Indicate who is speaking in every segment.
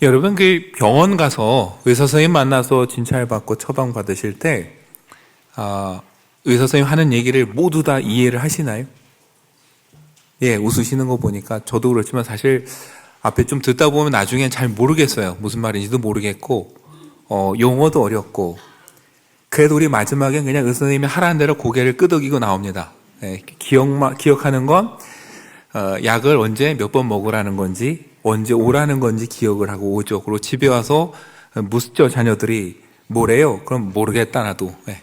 Speaker 1: 여러분, 병원 가서 의사 선생님 만나서 진찰 받고 처방 받으실 때, 의사 선생님 하는 얘기를 모두 다 이해를 하시나요? 예, 웃으시는 거 보니까 저도 그렇지만 사실 앞에 좀 듣다 보면 나중엔 잘 모르겠어요. 무슨 말인지도 모르겠고, 용어도 어렵고, 그래도 우리 마지막엔 그냥 의사 선생님이 하라는 대로 고개를 끄덕이고 나옵니다. 예, 기억하는 건, 약을 언제 몇 번 먹으라는 건지, 언제 오라는 건지 기억을 하고 오죠. 그리고 집에 와서 묻죠, 자녀들이. 뭐래요? 그럼 모르겠다, 나도. 네.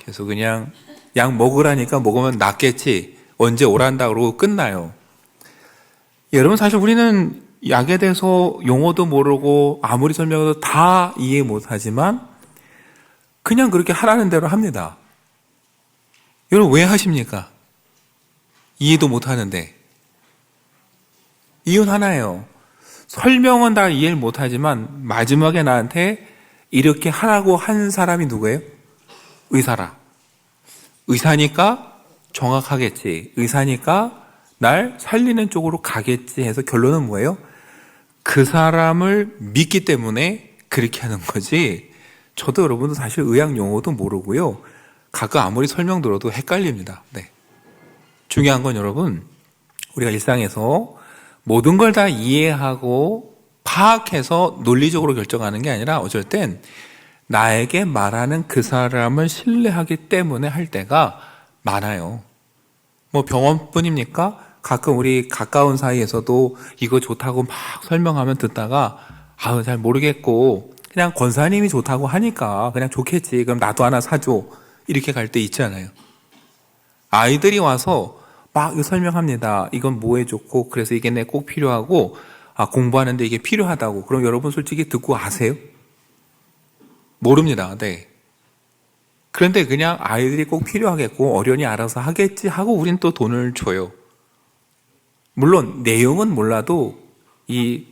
Speaker 1: 그래서 그냥 약 먹으라니까 먹으면 낫겠지. 언제 오란다 그러고 끝나요. 여러분, 사실 우리는 약에 대해서 용어도 모르고 아무리 설명해도 다 이해 못하지만 그냥 그렇게 하라는 대로 합니다. 여러분, 왜 하십니까? 이해도 못하는데. 이유는 하나예요. 설명은 다 이해를 못하지만 마지막에 나한테 이렇게 하라고 한 사람이 누구예요? 의사라. 의사니까 정확하겠지. 의사니까 날 살리는 쪽으로 가겠지 해서 결론은 뭐예요? 그 사람을 믿기 때문에 그렇게 하는 거지. 저도 여러분도 사실 의학 용어도 모르고요. 가끔 아무리 설명 들어도 헷갈립니다. 네. 중요한 건 여러분, 우리가 일상에서 모든 걸 다 이해하고 파악해서 논리적으로 결정하는 게 아니라 어쩔 땐 나에게 말하는 그 사람을 신뢰하기 때문에 할 때가 많아요. 뭐 병원뿐입니까? 가끔 우리 가까운 사이에서도 이거 좋다고 막 설명하면 듣다가 잘 모르겠고 그냥 권사님이 좋다고 하니까 그냥 좋겠지. 그럼 나도 하나 사줘. 이렇게 갈 때 있잖아요. 아이들이 와서 막 설명합니다. 이건 뭐에 좋고 그래서 이게 내 꼭 필요하고 공부하는데 이게 필요하다고. 그럼 여러분 솔직히 듣고 아세요? 모릅니다. 네. 그런데 그냥 아이들이 꼭 필요하겠고 어련히 알아서 하겠지 하고 우린 또 돈을 줘요. 물론 내용은 몰라도 이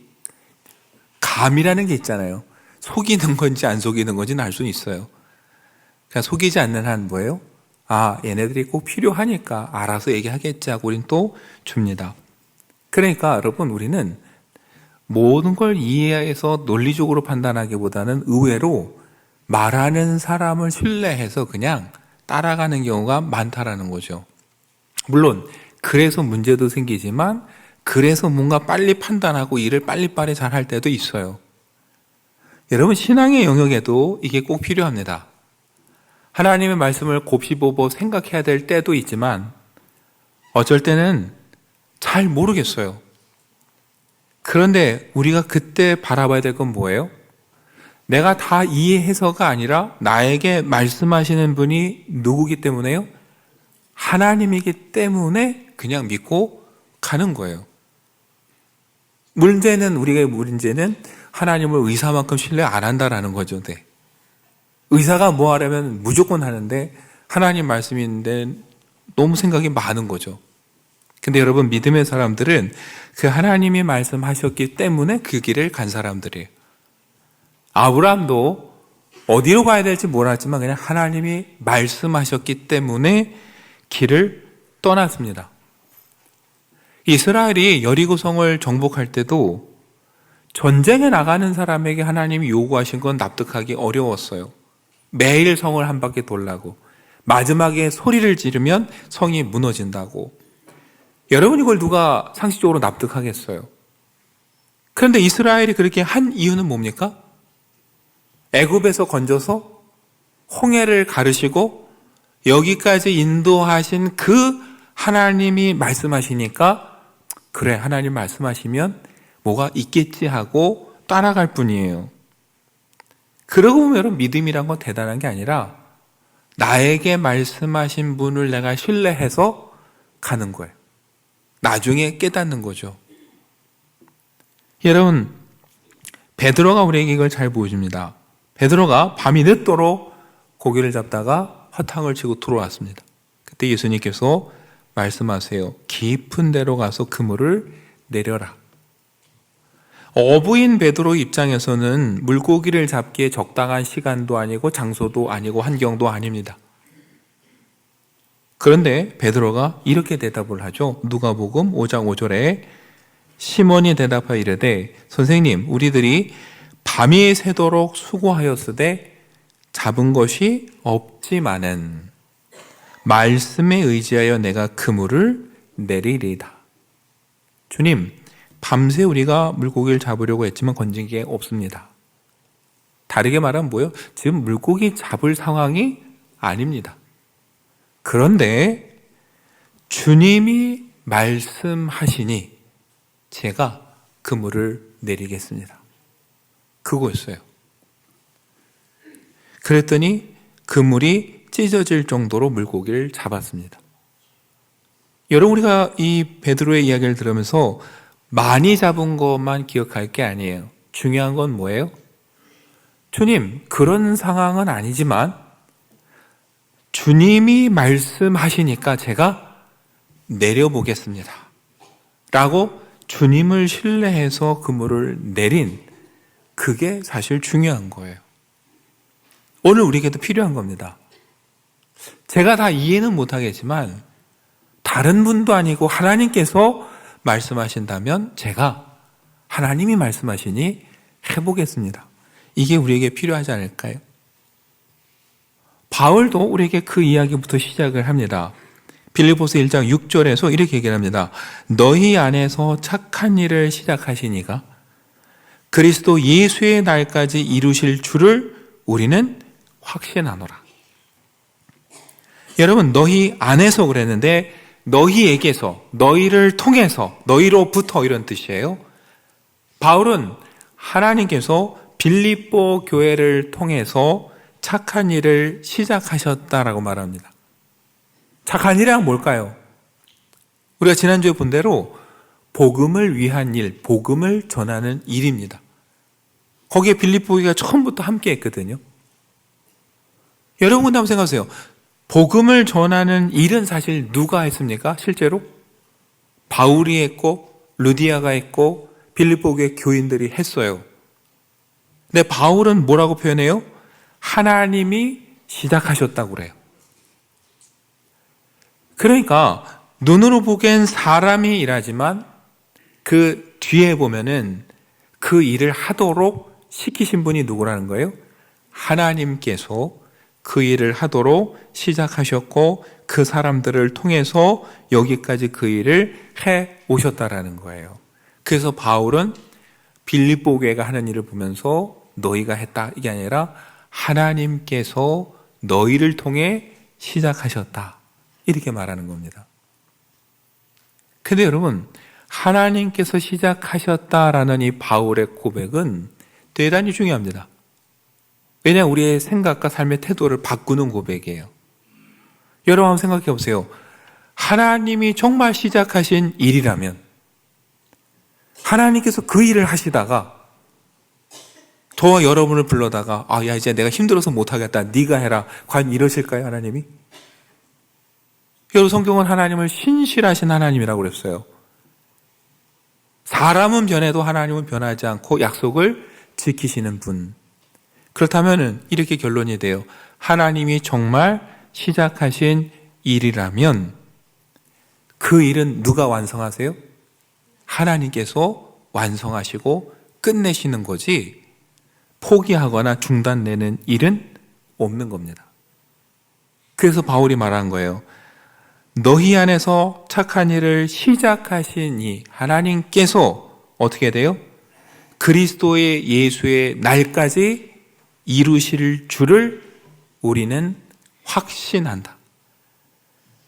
Speaker 1: 감이라는 게 있잖아요. 속이는 건지 안 속이는 건지는 알 수는 있어요. 그냥 속이지 않는 한 뭐예요? 얘네들이 꼭 필요하니까 알아서 얘기하겠지 하고 우린 또 줍니다. 그러니까 여러분, 우리는 모든 걸 이해해서 논리적으로 판단하기보다는 의외로 말하는 사람을 신뢰해서 그냥 따라가는 경우가 많다라는 거죠. 물론 그래서 문제도 생기지만 그래서 뭔가 빨리 판단하고 일을 빨리빨리 잘할 때도 있어요. 여러분, 신앙의 영역에도 이게 꼭 필요합니다. 하나님의 말씀을 곱씹어보고 생각해야 될 때도 있지만 어쩔 때는 잘 모르겠어요. 그런데 우리가 그때 바라봐야 될 건 뭐예요? 내가 다 이해해서가 아니라 나에게 말씀하시는 분이 누구기 때문에요? 하나님이기 때문에 그냥 믿고 가는 거예요. 문제는 하나님을 의사만큼 신뢰 안 한다라는 거죠. 네. 의사가 뭐 하려면 무조건 하는데 하나님 말씀이 있는데 너무 생각이 많은 거죠. 근데 여러분, 믿음의 사람들은 그 하나님이 말씀하셨기 때문에 그 길을 간 사람들이에요. 아브라함도 어디로 가야 될지 몰랐지만 그냥 하나님이 말씀하셨기 때문에 길을 떠났습니다. 이스라엘이 여리고성을 정복할 때도 전쟁에 나가는 사람에게 하나님이 요구하신 건 납득하기 어려웠어요. 매일 성을 한 바퀴 돌라고. 마지막에 소리를 지르면 성이 무너진다고. 여러분, 이걸 누가 상식적으로 납득하겠어요? 그런데 이스라엘이 그렇게 한 이유는 뭡니까? 애굽에서 건져서 홍해를 가르시고 여기까지 인도하신 그 하나님이 말씀하시니까 그래, 하나님 말씀하시면 뭐가 있겠지 하고 따라갈 뿐이에요. 그러고 보면 여러분, 믿음이란 건 대단한 게 아니라 나에게 말씀하신 분을 내가 신뢰해서 가는 거예요. 나중에 깨닫는 거죠. 여러분, 베드로가 우리에게 이걸 잘 보여줍니다. 베드로가 밤이 늦도록 고기를 잡다가 허탕을 치고 들어왔습니다. 그때 예수님께서 말씀하세요. 깊은 데로 가서 그물을 내려라. 어부인 베드로 입장에서는 물고기를 잡기에 적당한 시간도 아니고 장소도 아니고 환경도 아닙니다. 그런데 베드로가 이렇게 대답을 하죠. 누가복음 5장 5절에 시몬이 대답하여 이르되 선생님 우리들이 밤이 새도록 수고하였으되 잡은 것이 없지만은 말씀에 의지하여 내가 그물을 내리리이다. 주님, 밤새 우리가 물고기를 잡으려고 했지만 건진 게 없습니다. 다르게 말하면 뭐예요? 지금 물고기 잡을 상황이 아닙니다. 그런데 주님이 말씀하시니 제가 그물을 내리겠습니다. 그거였어요. 그랬더니 그물이 찢어질 정도로 물고기를 잡았습니다. 여러분, 우리가 이 베드로의 이야기를 들으면서 많이 잡은 것만 기억할 게 아니에요. 중요한 건 뭐예요? 주님, 그런 상황은 아니지만 주님이 말씀하시니까 제가 내려보겠습니다. 라고 주님을 신뢰해서 그물을 내린, 그게 사실 중요한 거예요. 오늘 우리에게도 필요한 겁니다. 제가 다 이해는 못하겠지만 다른 분도 아니고 하나님께서 말씀하신다면 제가 하나님이 말씀하시니 해보겠습니다. 이게 우리에게 필요하지 않을까요? 바울도 우리에게 그 이야기부터 시작을 합니다. 빌립보서 1장 6절에서 이렇게 얘기를 합니다. 너희 안에서 착한 일을 시작하시니가 그리스도 예수의 날까지 이루실 줄을 우리는 확신하노라. 여러분, 너희 안에서 그랬는데 너희에게서, 너희를 통해서, 너희로부터 이런 뜻이에요. 바울은 하나님께서 빌립보 교회를 통해서 착한 일을 시작하셨다라고 말합니다. 착한 일이란 뭘까요? 우리가 지난주에 본 대로 복음을 위한 일, 복음을 전하는 일입니다. 거기에 빌립보 교회가 처음부터 함께 했거든요. 여러분 한번 생각하세요. 복음을 전하는 일은 사실 누가 했습니까? 실제로? 바울이 했고 루디아가 했고 빌립보 교회 교인들이 했어요. 근데 바울은 뭐라고 표현해요? 하나님이 시작하셨다고 그래요. 그러니까 눈으로 보기엔 사람이 일하지만 그 뒤에 보면은 그 일을 하도록 시키신 분이 누구라는 거예요? 하나님께서 그 일을 하도록 시작하셨고 그 사람들을 통해서 여기까지 그 일을 해 오셨다라는 거예요. 그래서 바울은 빌립보 교회가 하는 일을 보면서 너희가 했다 이게 아니라 하나님께서 너희를 통해 시작하셨다 이렇게 말하는 겁니다. 근데 여러분, 하나님께서 시작하셨다라는 이 바울의 고백은 대단히 중요합니다. 왜냐하면 우리의 생각과 삶의 태도를 바꾸는 고백이에요. 여러분 한번 생각해 보세요. 하나님이 정말 시작하신 일이라면 하나님께서 그 일을 하시다가 저와 여러분을 불러다가 야 이제 내가 힘들어서 못하겠다 네가 해라, 과연 이러실까요? 하나님이? 여러분, 성경은 하나님을 신실하신 하나님이라고 그랬어요. 사람은 변해도 하나님은 변하지 않고 약속을 지키시는 분. 그렇다면 이렇게 결론이 돼요. 하나님이 정말 시작하신 일이라면 그 일은 누가 완성하세요? 하나님께서 완성하시고 끝내시는 거지 포기하거나 중단되는 일은 없는 겁니다. 그래서 바울이 말한 거예요. 너희 안에서 착한 일을 시작하신 이 하나님께서 어떻게 돼요? 그리스도의 예수의 날까지 이루실 줄을 우리는 확신한다.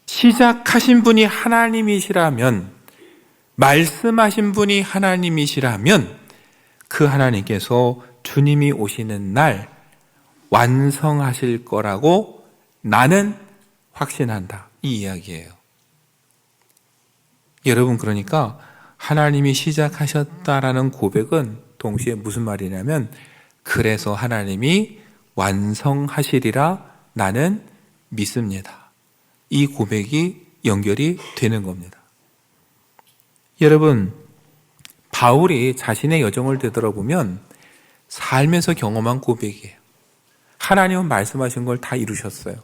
Speaker 1: 시작하신 분이 하나님이시라면, 말씀하신 분이 하나님이시라면 그 하나님께서 주님이 오시는 날 완성하실 거라고 나는 확신한다. 이 이야기예요. 여러분, 그러니까 하나님이 시작하셨다라는 고백은 동시에 무슨 말이냐면 그래서 하나님이 완성하시리라 나는 믿습니다. 이 고백이 연결이 되는 겁니다. 여러분, 바울이 자신의 여정을 되돌아보면 삶에서 경험한 고백이에요. 하나님은 말씀하신 걸 다 이루셨어요.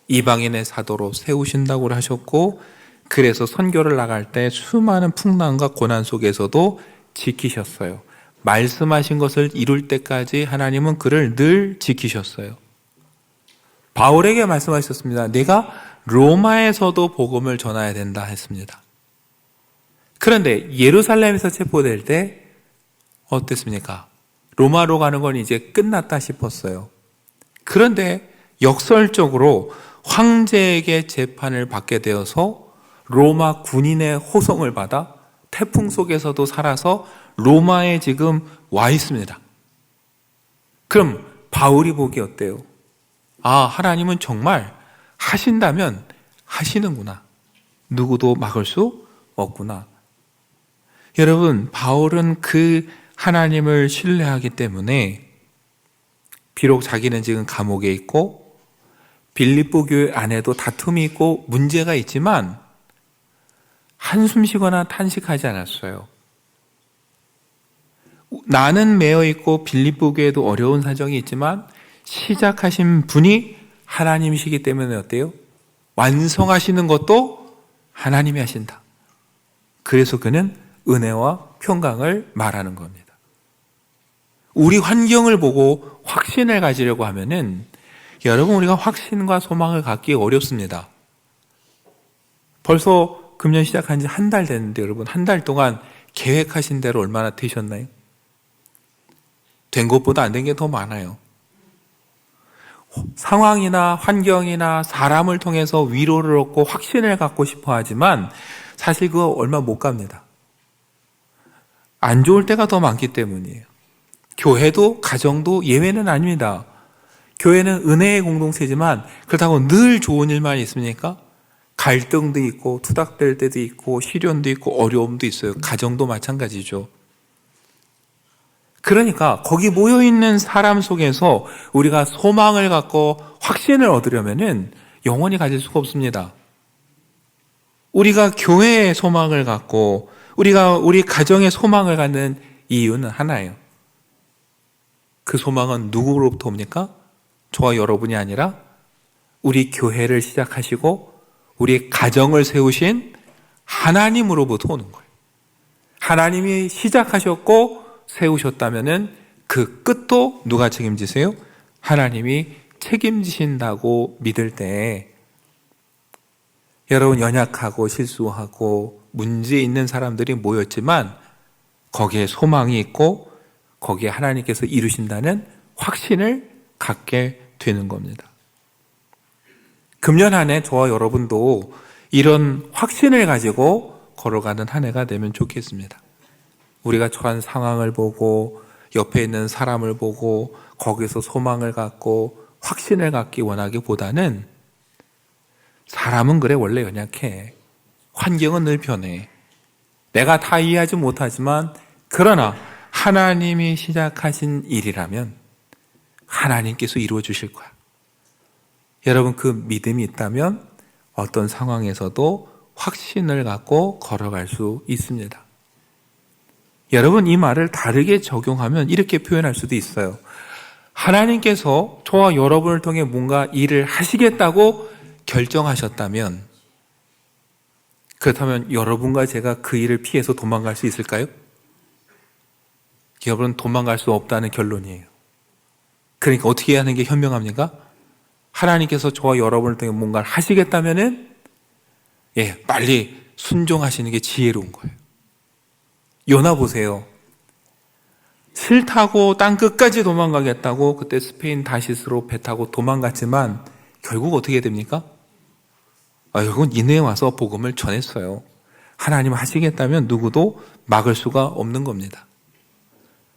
Speaker 1: 이방인의 사도로 세우신다고 하셨고 그래서 선교를 나갈 때 수많은 풍랑과 고난 속에서도 지키셨어요. 말씀하신 것을 이룰 때까지 하나님은 그를 늘 지키셨어요. 바울에게 말씀하셨습니다. 내가 로마에서도 복음을 전해야 된다 했습니다. 그런데 예루살렘에서 체포될 때 어땠습니까? 로마로 가는 건 이제 끝났다 싶었어요. 그런데 역설적으로 황제에게 재판을 받게 되어서 로마 군인의 호송을 받아 태풍 속에서도 살아서 로마에 지금 와 있습니다. 그럼 바울이 보기 어때요? 아, 하나님은 정말 하신다면 하시는구나. 누구도 막을 수 없구나. 여러분, 바울은 그 하나님을 신뢰하기 때문에 비록 자기는 지금 감옥에 있고 빌립보 교회 안에도 다툼이 있고 문제가 있지만 한숨 쉬거나 탄식하지 않았어요. 나는 매여 있고 빌립보 교회도 어려운 사정이 있지만 시작하신 분이 하나님이시기 때문에 어때요? 완성하시는 것도 하나님이 하신다. 그래서 그는 은혜와 평강을 말하는 겁니다. 우리 환경을 보고 확신을 가지려고 하면은 여러분, 우리가 확신과 소망을 갖기 어렵습니다. 벌써 금년 시작한 지 한 달 됐는데 여러분, 한 달 동안 계획하신 대로 얼마나 되셨나요? 된 것보다 안 된 게 더 많아요. 상황이나 환경이나 사람을 통해서 위로를 얻고 확신을 갖고 싶어 하지만 사실 그거 얼마 못 갑니다. 안 좋을 때가 더 많기 때문이에요. 교회도 가정도 예외는 아닙니다. 교회는 은혜의 공동체지만 그렇다고 늘 좋은 일만 있습니까? 갈등도 있고 투닥될 때도 있고 시련도 있고 어려움도 있어요. 가정도 마찬가지죠. 그러니까 거기 모여있는 사람 속에서 우리가 소망을 갖고 확신을 얻으려면은 영원히 가질 수가 없습니다. 우리가 교회의 소망을 갖고 우리가 우리 가정의 소망을 갖는 이유는 하나예요. 그 소망은 누구로부터 옵니까? 저와 여러분이 아니라 우리 교회를 시작하시고 우리 가정을 세우신 하나님으로부터 오는 거예요. 하나님이 시작하셨고 세우셨다면은 그 끝도 누가 책임지세요? 하나님이 책임지신다고 믿을 때 여러분, 연약하고 실수하고 문제 있는 사람들이 모였지만 거기에 소망이 있고 거기에 하나님께서 이루신다는 확신을 갖게 되는 겁니다. 금년 한 해 저와 여러분도 이런 확신을 가지고 걸어가는 한 해가 되면 좋겠습니다. 우리가 처한 상황을 보고 옆에 있는 사람을 보고 거기서 소망을 갖고 확신을 갖기 원하기보다는 사람은 그래 원래 연약해. 환경은 늘 변해. 내가 다 이해하지 못하지만 그러나 하나님이 시작하신 일이라면 하나님께서 이루어 주실 거야. 여러분, 그 믿음이 있다면 어떤 상황에서도 확신을 갖고 걸어갈 수 있습니다. 여러분, 이 말을 다르게 적용하면 이렇게 표현할 수도 있어요. 하나님께서 저와 여러분을 통해 뭔가 일을 하시겠다고 결정하셨다면, 그렇다면 여러분과 제가 그 일을 피해서 도망갈 수 있을까요? 여러분, 도망갈 수 없다는 결론이에요. 그러니까 어떻게 하는 게 현명합니까? 하나님께서 저와 여러분을 통해 뭔가를 하시겠다면은 빨리 순종하시는 게 지혜로운 거예요. 요나 보세요. 싫다고 땅 끝까지 도망가겠다고 그때 스페인 다시스로 배 타고 도망갔지만 결국 어떻게 됩니까? 결국은 니네에 와서 복음을 전했어요. 하나님 하시겠다면 누구도 막을 수가 없는 겁니다.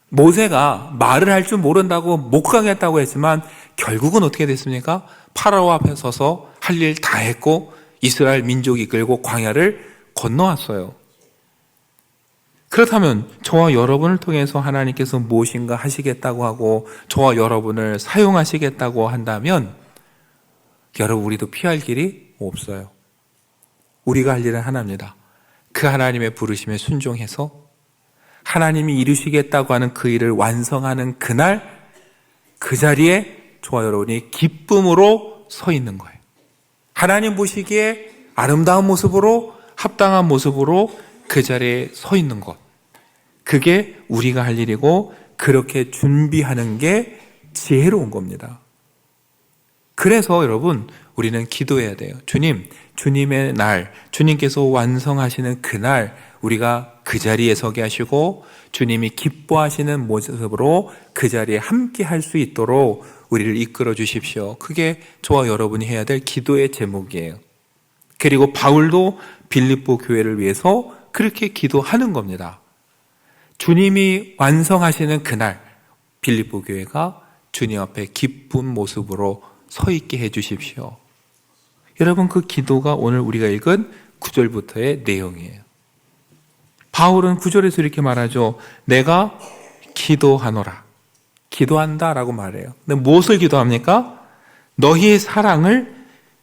Speaker 1: 모세가 말을 할 줄 모른다고 못 가겠다고 했지만 결국은 어떻게 됐습니까? 파라오 앞에 서서 할 일 다 했고 이스라엘 민족이 이끌고 광야를 건너왔어요. 그렇다면 저와 여러분을 통해서 하나님께서 무엇인가 하시겠다고 하고 저와 여러분을 사용하시겠다고 한다면 여러분, 우리도 피할 길이 없어요. 우리가 할 일은 하나입니다. 그 하나님의 부르심에 순종해서 하나님이 이루시겠다고 하는 그 일을 완성하는 그날 그 자리에 저와 여러분이 기쁨으로 서 있는 거예요. 하나님 보시기에 아름다운 모습으로 합당한 모습으로 그 자리에 서 있는 것. 그게 우리가 할 일이고 그렇게 준비하는 게 지혜로운 겁니다. 그래서 여러분 우리는 기도해야 돼요. 주님, 주님의 날, 주님께서 완성하시는 그날 우리가 그 자리에 서게 하시고 주님이 기뻐하시는 모습으로 그 자리에 함께 할 수 있도록 우리를 이끌어 주십시오. 그게 저와 여러분이 해야 될 기도의 제목이에요. 그리고 바울도 빌립보 교회를 위해서 그렇게 기도하는 겁니다. 주님이 완성하시는 그날 빌립보 교회가 주님 앞에 기쁜 모습으로 서 있게 해 주십시오. 여러분 그 기도가 오늘 우리가 읽은 9절부터의 내용이에요. 바울은 9절에서 이렇게 말하죠. 내가 기도하노라. 기도한다라고 말해요. 근데 무엇을 기도합니까? 너희의 사랑을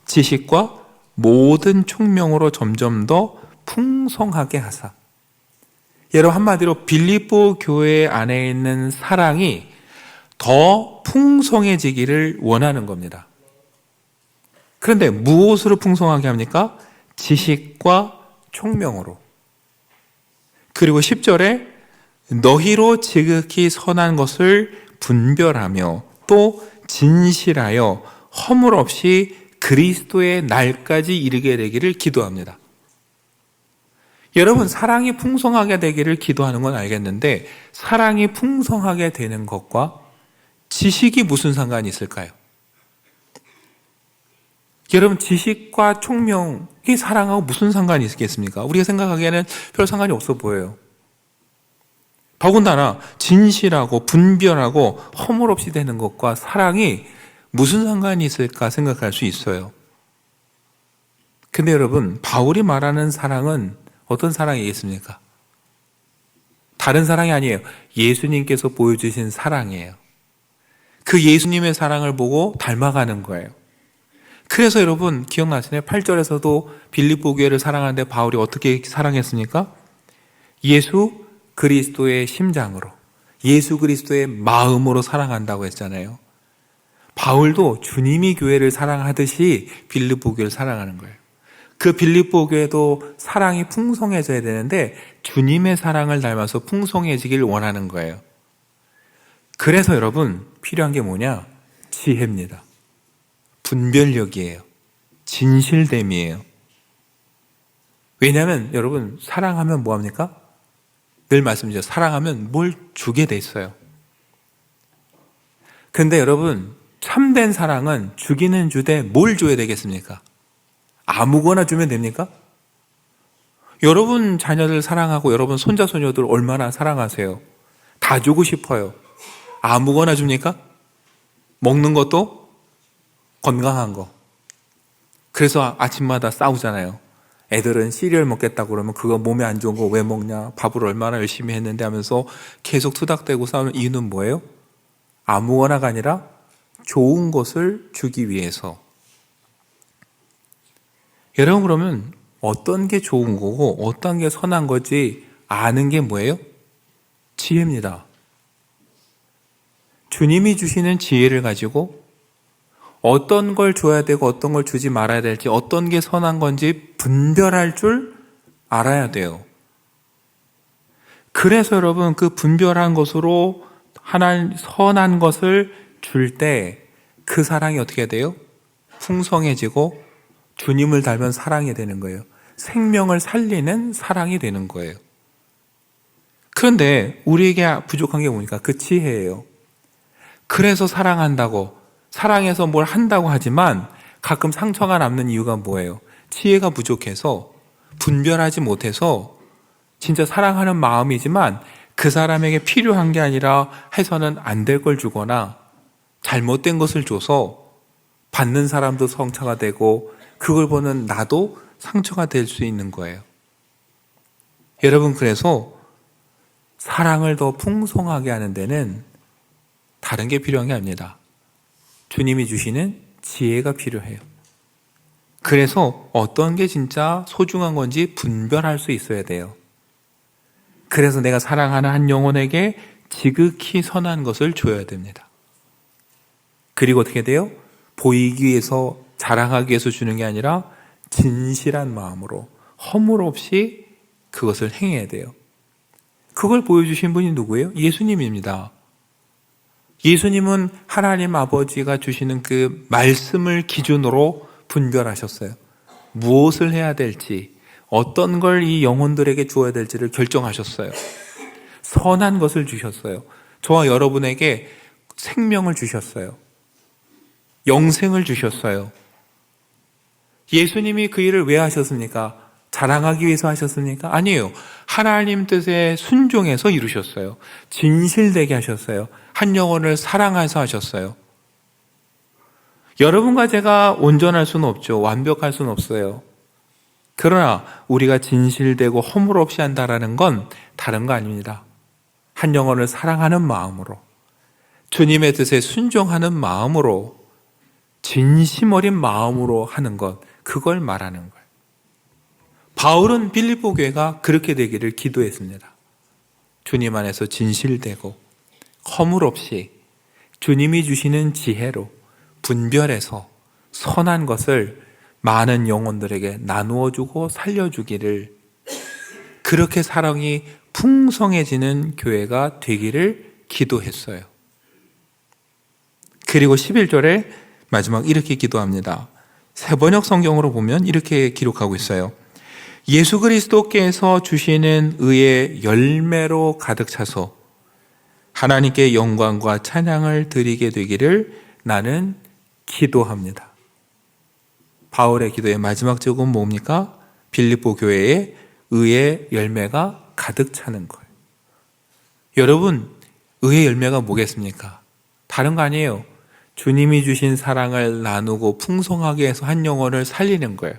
Speaker 1: 지식과 모든 총명으로 점점 더 풍성하게 하사. 여러분 한마디로 빌립보 교회 안에 있는 사랑이 더 풍성해지기를 원하는 겁니다. 그런데 무엇으로 풍성하게 합니까? 지식과 총명으로. 그리고 10절에 너희로 지극히 선한 것을 분별하며 또 진실하여 허물 없이 그리스도의 날까지 이르게 되기를 기도합니다. 여러분 사랑이 풍성하게 되기를 기도하는 건 알겠는데 사랑이 풍성하게 되는 것과 지식이 무슨 상관이 있을까요? 여러분 지식과 총명이 사랑하고 무슨 상관이 있겠습니까? 우리가 생각하기에는 별 상관이 없어 보여요. 더군다나 진실하고 분별하고 허물 없이 되는 것과 사랑이 무슨 상관이 있을까 생각할 수 있어요. 근데 여러분 바울이 말하는 사랑은 어떤 사랑이겠습니까? 다른 사랑이 아니에요. 예수님께서 보여주신 사랑이에요. 그 예수님의 사랑을 보고 닮아가는 거예요. 그래서 여러분 기억나시나요? 8절에서도 빌립보 교회를 사랑하는데 바울이 어떻게 사랑했습니까? 예수 그리스도의 심장으로, 예수 그리스도의 마음으로 사랑한다고 했잖아요. 바울도 주님이 교회를 사랑하듯이 빌립보 교회를 사랑하는 거예요. 그 빌립보 교회도 사랑이 풍성해져야 되는데 주님의 사랑을 닮아서 풍성해지길 원하는 거예요. 그래서 여러분 필요한 게 뭐냐? 지혜입니다. 분별력이에요. 진실됨이에요. 왜냐하면 여러분 사랑하면 뭐합니까? 늘 말씀드리죠. 사랑하면 뭘 주게 돼 있어요. 근데 여러분 참된 사랑은 주기는 주되 뭘 줘야 되겠습니까? 아무거나 주면 됩니까? 여러분 자녀들 사랑하고 여러분 손자 손녀들 얼마나 사랑하세요? 다 주고 싶어요. 아무거나 줍니까? 먹는 것도 건강한 거. 그래서 아침마다 싸우잖아요. 애들은 시리얼 먹겠다고 그러면 그거 몸에 안 좋은 거 왜 먹냐? 밥을 얼마나 열심히 했는데 하면서 계속 투닥대고 싸우는 이유는 뭐예요? 아무거나가 아니라 좋은 것을 주기 위해서. 여러분 그러면 어떤 게 좋은 거고 어떤 게 선한 거지 아는 게 뭐예요? 지혜입니다. 주님이 주시는 지혜를 가지고 어떤 걸 줘야 되고 어떤 걸 주지 말아야 될지 어떤 게 선한 건지 분별할 줄 알아야 돼요. 그래서 여러분 그 분별한 것으로 하나님 선한 것을 줄 때 그 사랑이 어떻게 돼요? 풍성해지고 주님을 닮은 사랑이 되는 거예요. 생명을 살리는 사랑이 되는 거예요. 그런데 우리에게 부족한 게 뭡니까? 그 지혜예요. 그래서 사랑한다고 사랑해서 뭘 한다고 하지만 가끔 상처가 남는 이유가 뭐예요? 지혜가 부족해서 분별하지 못해서 진짜 사랑하는 마음이지만 그 사람에게 필요한 게 아니라 해서는 안 될 걸 주거나 잘못된 것을 줘서 받는 사람도 상처가 되고 그걸 보는 나도 상처가 될 수 있는 거예요. 여러분 그래서 사랑을 더 풍성하게 하는 데는 다른 게 필요한 게 아닙니다. 주님이 주시는 지혜가 필요해요. 그래서 어떤 게 진짜 소중한 건지 분별할 수 있어야 돼요. 그래서 내가 사랑하는 한 영혼에게 지극히 선한 것을 줘야 됩니다. 그리고 어떻게 돼요? 보이기 위해서 자랑하기 위해서 주는 게 아니라 진실한 마음으로 허물 없이 그것을 행해야 돼요. 그걸 보여주신 분이 누구예요? 예수님입니다. 예수님은 하나님 아버지가 주시는 그 말씀을 기준으로 분별하셨어요. 무엇을 해야 될지, 어떤 걸 이 영혼들에게 주어야 될지를 결정하셨어요. 선한 것을 주셨어요. 저와 여러분에게 생명을 주셨어요. 영생을 주셨어요. 예수님이 그 일을 왜 하셨습니까? 자랑하기 위해서 하셨습니까? 아니에요. 하나님 뜻에 순종해서 이루셨어요. 진실되게 하셨어요. 한 영혼을 사랑해서 하셨어요. 여러분과 제가 온전할 수는 없죠. 완벽할 수는 없어요. 그러나 우리가 진실되고 허물 없이 한다는 건 다른 거 아닙니다. 한 영혼을 사랑하는 마음으로, 주님의 뜻에 순종하는 마음으로, 진심 어린 마음으로 하는 것, 그걸 말하는 거예요. 바울은 빌립보 교회가 그렇게 되기를 기도했습니다. 주님 안에서 진실되고 허물 없이 주님이 주시는 지혜로 분별해서 선한 것을 많은 영혼들에게 나누어주고 살려주기를, 그렇게 사랑이 풍성해지는 교회가 되기를 기도했어요. 그리고 11절에 마지막 이렇게 기도합니다. 새번역 성경으로 보면 이렇게 기록하고 있어요. 예수 그리스도께서 주시는 의의 열매로 가득 차서 하나님께 영광과 찬양을 드리게 되기를 나는 기도합니다. 바울의 기도의 마지막 제목은 뭡니까? 빌립보 교회의 의의 열매가 가득 차는 거예요. 여러분, 의의 열매가 뭐겠습니까? 다른 거 아니에요. 주님이 주신 사랑을 나누고 풍성하게 해서 한 영혼을 살리는 거예요.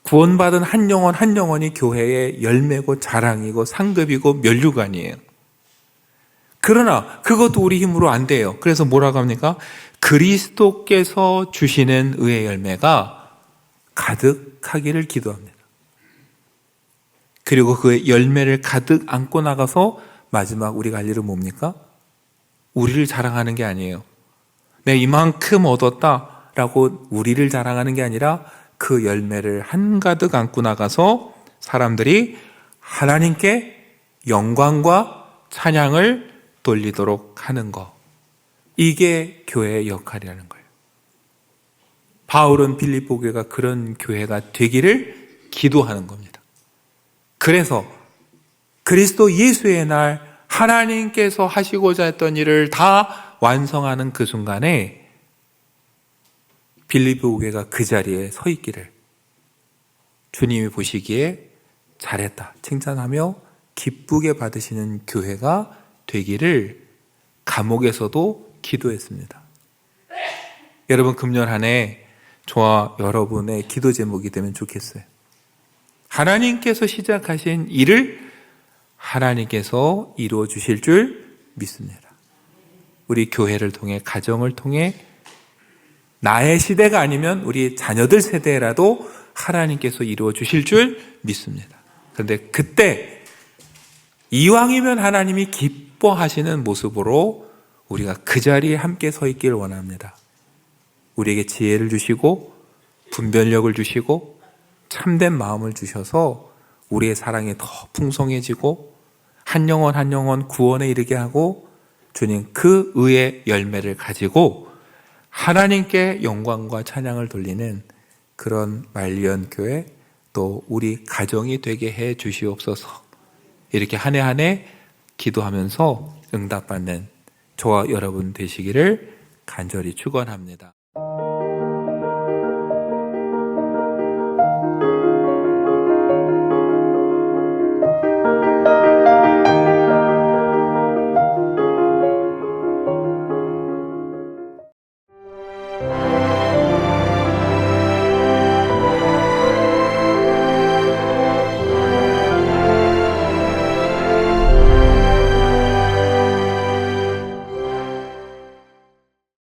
Speaker 1: 구원받은 한 영혼 한 영혼이 교회의 열매고 자랑이고 상급이고 면류관이에요. 그러나 그것도 우리 힘으로 안 돼요. 그래서 뭐라고 합니까? 그리스도께서 주시는 의의 열매가 가득하기를 기도합니다. 그리고 그 열매를 가득 안고 나가서 마지막 우리가 할 일은 뭡니까? 우리를 자랑하는 게 아니에요. 내가 이만큼 얻었다라고 우리를 자랑하는 게 아니라 그 열매를 한가득 안고 나가서 사람들이 하나님께 영광과 찬양을 돌리도록 하는 것, 이게 교회의 역할이라는 거예요. 바울은 빌립보 교회가 그런 교회가 되기를 기도하는 겁니다. 그래서 그리스도 예수의 날 하나님께서 하시고자 했던 일을 다 완성하는 그 순간에 빌립보 교회가 그 자리에 서 있기를 주님이 보시기에 잘했다 칭찬하며 기쁘게 받으시는 교회가 되기를 감옥에서도 기도했습니다. 여러분, 금년 한 해 저와 여러분의 기도 제목이 되면 좋겠어요. 하나님께서 시작하신 일을 하나님께서 이루어 주실 줄 믿습니다. 우리 교회를 통해, 가정을 통해, 나의 시대가 아니면 우리 자녀들 세대라도 하나님께서 이루어 주실 줄 믿습니다. 그런데 그때 이왕이면 하나님이 기뻐하시는 모습으로 우리가 그 자리에 함께 서 있기를 원합니다. 우리에게 지혜를 주시고 분별력을 주시고 참된 마음을 주셔서 우리의 사랑이 더 풍성해지고 한 영혼 한 영혼 구원에 이르게 하고 주님 그 의의 열매를 가지고 하나님께 영광과 찬양을 돌리는 그런 말리언 교회, 또 우리 가정이 되게 해 주시옵소서. 이렇게 한 해 한 해 기도하면서 응답받는 저와 여러분 되시기를 간절히 축원합니다.